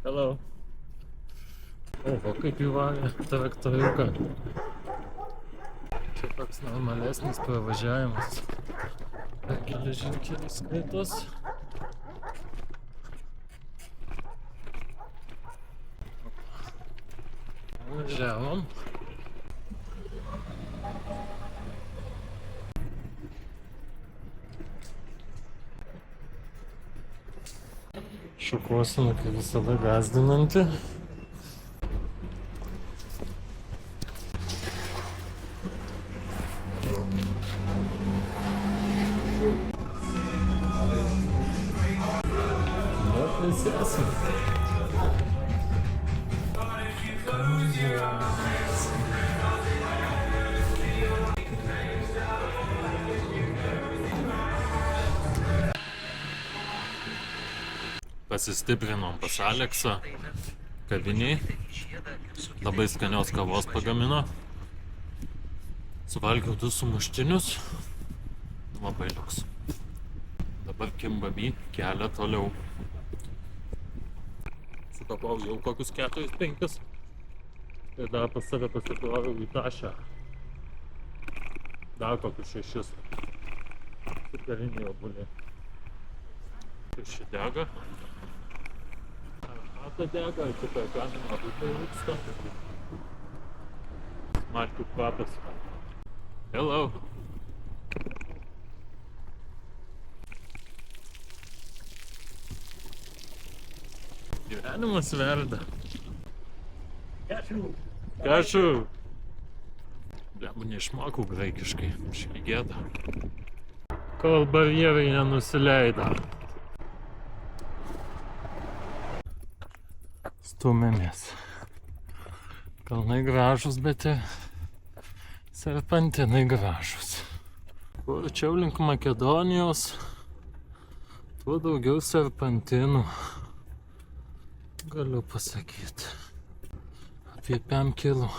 Hello. Oho, kaip įvarė traktoriuką. Čia toks normalesnis pravažiavimas. Per geležinkelį skaitos. Važiavom. Šukuosena, kaip visada, gąsdinanti. Sėsim. Pasistiprinom pas Aleksą kaviniai. Labai skanios kavos pagamino. Suvalgiau 2 sumuštinius. Labai liuks. Dabar kimbami kelią toliau. Sukapau jau kokius 4-5. Ir dar pas save pasikroviau į tašę. Dar kokius 6. Superiniai obuoliai. Ši dega. Arbatą dega, ir čia per kaminą labai rūksta. Smarkių kvapas. Hello! Gyvenimas verda. Kašų! Blemba, neišmokau graikiškai. Šį gėdą. Kol barjerai nenusileido. Stumėmės. Kalnai gražus, bet ir serpantinai gražus. Kuo arčiau link Makedonijos, tuo daugiau serpantinų. Galiu pasakyti. Apie 5 kilų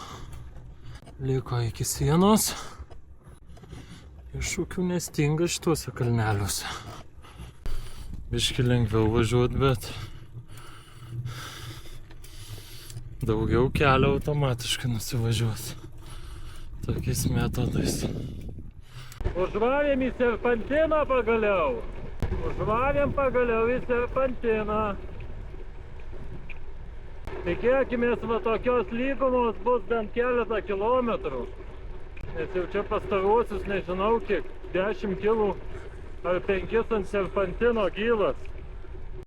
liko iki sienos. Iššūkių nestinga šituose kalneliuose. Biški lengviau važiuoti, bet daugiau kelio automatiškai nusivažiuos. Tokiais metodais. Užvarėm į serpantiną pagaliau. Užvarėm pagaliau į serpantiną. Tikėkimės, va tokios lygumos bus bent keletą kilometrų. Nes jau čia pastaruosius, nežinau kiek, 10 kilų ar 5 ant serpantino gyvas.